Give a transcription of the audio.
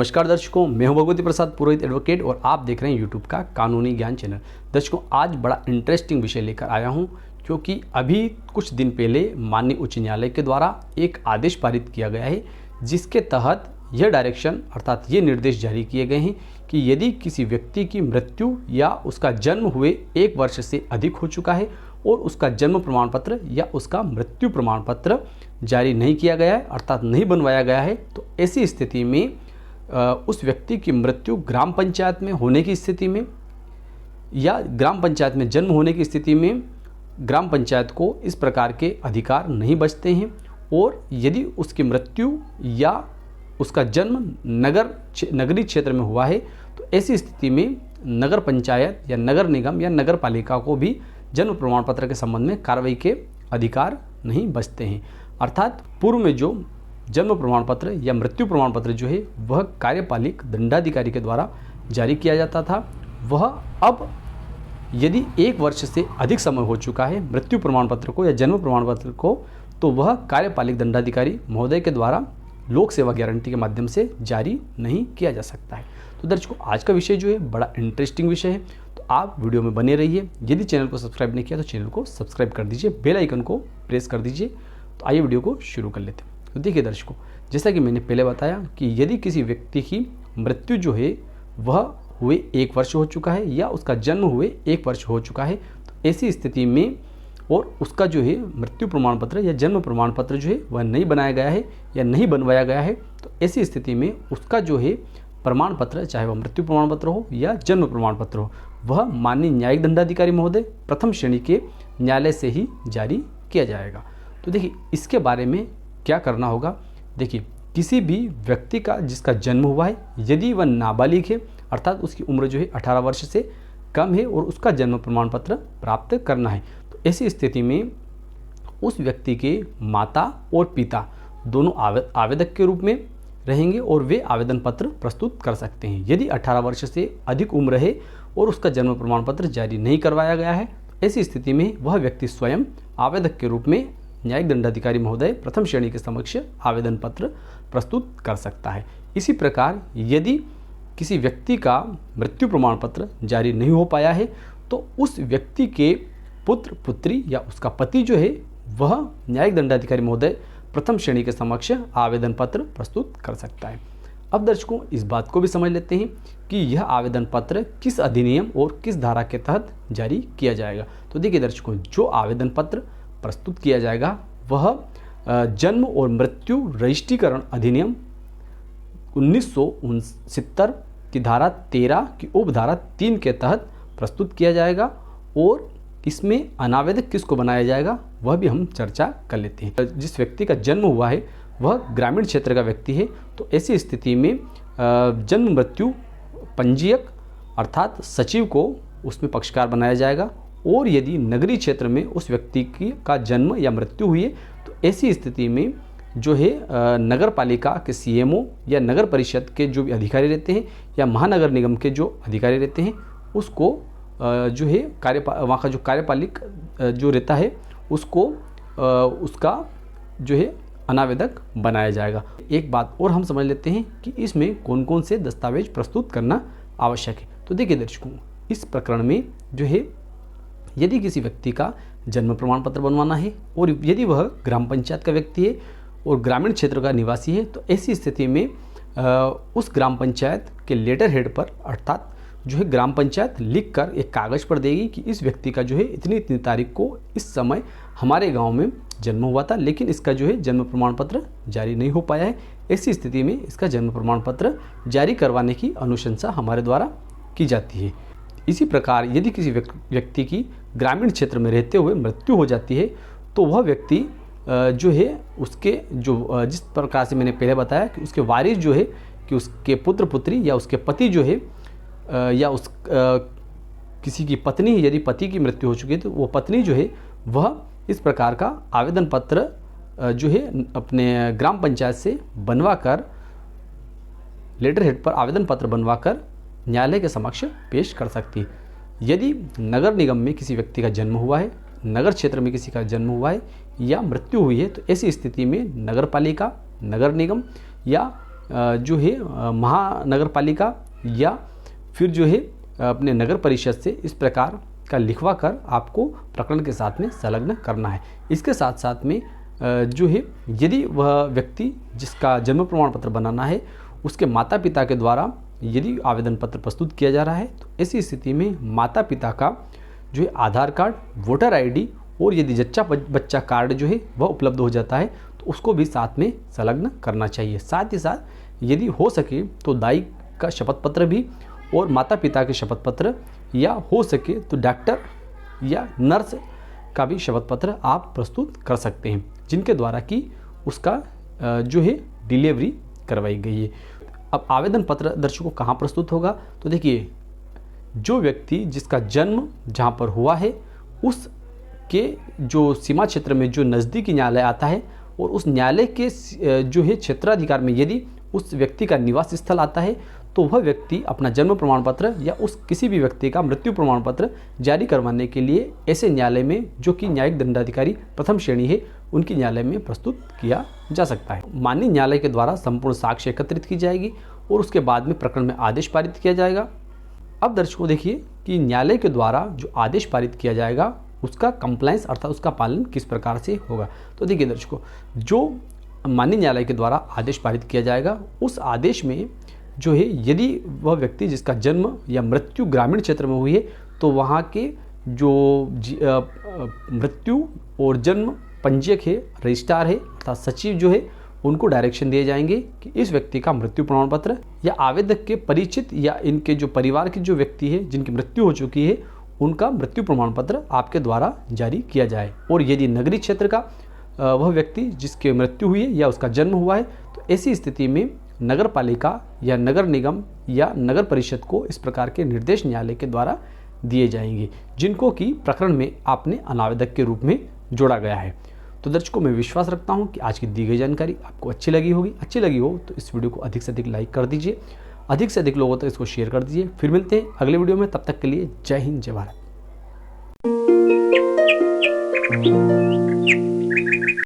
नमस्कार दर्शकों, मैं हूं भगवती प्रसाद पुरोहित एडवोकेट और आप देख रहे हैं यूट्यूब का कानूनी ज्ञान चैनल। दर्शकों, आज बड़ा इंटरेस्टिंग विषय लेकर आया हूं क्योंकि अभी कुछ दिन पहले माननीय उच्च न्यायालय के द्वारा एक आदेश पारित किया गया है, जिसके तहत यह डायरेक्शन अर्थात ये निर्देश जारी किए गए हैं कि यदि किसी व्यक्ति की मृत्यु या उसका जन्म हुए 1 वर्ष से अधिक हो चुका है और उसका जन्म प्रमाण पत्र या उसका मृत्यु प्रमाण पत्र जारी नहीं किया गया है अर्थात नहीं बनवाया गया है, तो ऐसी स्थिति में उस व्यक्ति की मृत्यु ग्राम पंचायत में होने की स्थिति में या ग्राम पंचायत में जन्म होने की स्थिति में ग्राम पंचायत को इस प्रकार के अधिकार नहीं बचते हैं। और यदि उसकी मृत्यु या उसका जन्म नगरीय क्षेत्र में हुआ है तो ऐसी स्थिति में नगर पंचायत या नगर निगम या नगर पालिका को भी जन्म प्रमाण पत्र के संबंध में कार्रवाई के अधिकार नहीं बचते हैं। अर्थात पूर्व में जो जन्म प्रमाण पत्र या मृत्यु प्रमाण पत्र जो है वह कार्यपालिक दंडाधिकारी के द्वारा जारी किया जाता था, वह अब यदि 1 वर्ष से अधिक समय हो चुका है मृत्यु प्रमाण पत्र को या जन्म प्रमाण पत्र को, तो वह कार्यपालिक दंडाधिकारी महोदय के द्वारा लोक सेवा गारंटी के माध्यम से जारी नहीं किया जा सकता है। तो दर्शकों, आज का विषय जो है बड़ा इंटरेस्टिंग विषय है, तो आप वीडियो में बने रहिए। यदि चैनल को सब्सक्राइब नहीं किया तो चैनल को सब्सक्राइब कर दीजिए, बेल आइकन को प्रेस कर दीजिए। तो आइए वीडियो को शुरू कर लेते हैं। तो देखिए दर्शकों, जैसा कि मैंने पहले बताया कि यदि किसी व्यक्ति की मृत्यु जो है वह हुए 1 वर्ष हो चुका है या उसका जन्म हुए 1 वर्ष हो चुका है, तो ऐसी स्थिति में और उसका जो है मृत्यु प्रमाण पत्र या जन्म प्रमाण पत्र जो है वह नहीं बनाया गया है या नहीं बनवाया गया है, तो ऐसी स्थिति में उसका जो है प्रमाण पत्र, चाहे वह मृत्यु प्रमाण पत्र हो या जन्म प्रमाण पत्र हो, वह माननीय न्यायिक दंडाधिकारी महोदय प्रथम श्रेणी के न्यायालय से ही जारी किया जाएगा। तो देखिए, इसके बारे में क्या करना होगा। देखिए, किसी भी व्यक्ति का जिसका जन्म हुआ है, यदि वह नाबालिग है अर्थात उसकी उम्र जो है 18 वर्ष से कम है और उसका जन्म प्रमाण पत्र प्राप्त करना है, तो ऐसी स्थिति में उस व्यक्ति के माता और पिता दोनों आवेदक के रूप में रहेंगे और वे आवेदन पत्र प्रस्तुत कर सकते हैं। यदि 18 वर्ष से अधिक उम्र है और उसका जन्म प्रमाण पत्र जारी नहीं करवाया गया है, ऐसी स्थिति में वह व्यक्ति स्वयं आवेदक के रूप में न्यायिक दंडाधिकारी महोदय प्रथम श्रेणी के समक्ष आवेदन पत्र प्रस्तुत कर सकता है। इसी प्रकार यदि किसी व्यक्ति का मृत्यु प्रमाण पत्र जारी नहीं हो पाया है, तो उस व्यक्ति के पुत्र पुत्री या उसका पति जो है वह न्यायिक दंडाधिकारी महोदय प्रथम श्रेणी के समक्ष आवेदन पत्र प्रस्तुत कर सकता है। अब दर्शकों, इस बात को भी समझ लेते हैं कि यह आवेदन पत्र किस अधिनियम और किस धारा के तहत जारी किया जाएगा। तो देखिए दर्शकों, जो आवेदन पत्र प्रस्तुत किया जाएगा वह जन्म और मृत्यु रजिस्ट्रीकरण अधिनियम 1969 की धारा 13 की उपधारा 3 के तहत प्रस्तुत किया जाएगा और इसमें अनावेदक किसको बनाया जाएगा वह भी हम चर्चा कर लेते हैं। जिस व्यक्ति का जन्म हुआ है वह ग्रामीण क्षेत्र का व्यक्ति है, तो ऐसी स्थिति में जन्म मृत्यु पंजीयक अर्थात सचिव को उसमें पक्षकार बनाया जाएगा। और यदि नगरीय क्षेत्र में उस व्यक्ति का जन्म या मृत्यु हुई है, तो ऐसी स्थिति में जो है नगर पालिका के सीएमओ या नगर परिषद के जो भी अधिकारी रहते हैं या महानगर निगम के जो अधिकारी रहते हैं, उसको जो है वहाँ का जो कार्यपालिक जो रहता है उसको उसका जो है अनावेदक बनाया जाएगा। एक बात और हम समझ लेते हैं कि इसमें कौन कौन से दस्तावेज प्रस्तुत करना आवश्यक है। तो देखिए दर्शकों, इस प्रकरण में जो है यदि किसी व्यक्ति का जन्म प्रमाण पत्र बनवाना है और यदि वह ग्राम पंचायत का व्यक्ति है और ग्रामीण क्षेत्र का निवासी है, तो ऐसी स्थिति में उस ग्राम पंचायत के लेटर हेड पर अर्थात जो है ग्राम पंचायत लिख कर एक कागज़ पर देगी कि इस व्यक्ति का जो है इतनी इतनी तारीख को इस समय हमारे गांव में जन्म हुआ था, लेकिन इसका जो है जन्म प्रमाण पत्र जारी नहीं हो पाया है। ऐसी स्थिति में इसका जन्म प्रमाण पत्र जारी करवाने की अनुशंसा हमारे द्वारा की जाती है। इसी प्रकार यदि किसी व्यक्ति की ग्रामीण क्षेत्र में रहते हुए मृत्यु हो जाती है, तो वह व्यक्ति जो है उसके जो जिस प्रकार से मैंने पहले बताया कि उसके वारिस जो है कि उसके पुत्र पुत्री या उसके पति जो है या उस किसी की पत्नी, यदि पति की मृत्यु हो चुकी है तो वो पत्नी जो है वह इस प्रकार का आवेदन पत्र जो है अपने ग्राम पंचायत से बनवा कर लेटर हेड पर आवेदन पत्र बनवा कर न्यायालय के समक्ष पेश कर सकती है। यदि नगर निगम में किसी व्यक्ति का जन्म हुआ है, नगर क्षेत्र में किसी का जन्म हुआ है या मृत्यु हुई है, तो ऐसी स्थिति में नगर पालिका, नगर निगम या जो है महानगर पालिका या फिर जो है अपने नगर परिषद से इस प्रकार का लिखवा कर आपको प्रकरण के साथ में संलग्न करना है। इसके साथ साथ में जो है यदि वह व्यक्ति जिसका जन्म प्रमाण पत्र बनाना है उसके माता पिता के द्वारा यदि आवेदन पत्र प्रस्तुत किया जा रहा है तो ऐसी स्थिति में माता पिता का जो है आधार कार्ड, वोटर आईडी और यदि जच्चा बच्चा कार्ड जो है वह उपलब्ध हो जाता है तो उसको भी साथ में संलग्न करना चाहिए। साथ ही साथ यदि हो सके तो दाई का शपथ पत्र भी और माता पिता के शपथ पत्र, या हो सके तो डॉक्टर या नर्स का भी शपथ पत्र आप प्रस्तुत कर सकते हैं जिनके द्वारा कि उसका जो है डिलीवरी करवाई गई है। अब आवेदन पत्र दर्शकों कहाँ प्रस्तुत होगा, तो देखिए जो व्यक्ति जिसका जन्म जहाँ पर हुआ है उसके जो सीमा क्षेत्र में जो नज़दीकी न्यायालय आता है और उस न्यायालय के जो है क्षेत्राधिकार में यदि उस व्यक्ति का निवास स्थल आता है तो वह व्यक्ति अपना जन्म प्रमाण पत्र या उस किसी भी व्यक्ति का मृत्यु प्रमाण पत्र जारी करवाने के लिए ऐसे न्यायालय में जो कि न्यायिक दंडाधिकारी प्रथम श्रेणी है उनकी न्यायालय में प्रस्तुत किया जा सकता है। माननीय न्यायालय के द्वारा संपूर्ण साक्ष्य एकत्रित की जाएगी और उसके बाद में प्रकरण में आदेश पारित किया जाएगा। अब दर्शकों देखिए कि न्यायालय के द्वारा जो आदेश पारित किया जाएगा उसका कंप्लायंस अर्थात उसका पालन किस प्रकार से होगा। तो देखिए दर्शकों, जो माननीय न्यायालय के द्वारा आदेश पारित किया जाएगा उस आदेश में जो है यदि वह व्यक्ति जिसका जन्म या मृत्यु ग्रामीण क्षेत्र में हुई है तो वहाँ के जो मृत्यु और जन्म पंजीयक है, रजिस्ट्रार है अर्थात सचिव जो है उनको डायरेक्शन दिए जाएंगे कि इस व्यक्ति का मृत्यु प्रमाण पत्र या आवेदक के परिचित या इनके जो परिवार के जो व्यक्ति है जिनकी मृत्यु हो चुकी है उनका मृत्यु प्रमाण पत्र आपके द्वारा जारी किया जाए। और यदि नगरीय क्षेत्र का वह व्यक्ति जिसकी मृत्यु हुई है या उसका जन्म हुआ है तो ऐसी स्थिति में नगर पालिका या नगर निगम या नगर परिषद को इस प्रकार के निर्देश न्यायालय के द्वारा दिए जाएंगे जिनको कि प्रकरण में आपने अनावेदक के रूप में जोड़ा गया है। तो दर्शकों, मैं विश्वास रखता हूं कि आज की दी गई जानकारी आपको अच्छी लगी होगी। अच्छी लगी हो तो इस वीडियो को अधिक से अधिक लाइक कर दीजिए, अधिक से अधिक लोगों तक इसको शेयर कर दीजिए। फिर मिलते हैं अगले वीडियो में, तब तक के लिए जय हिंद, जय भारत।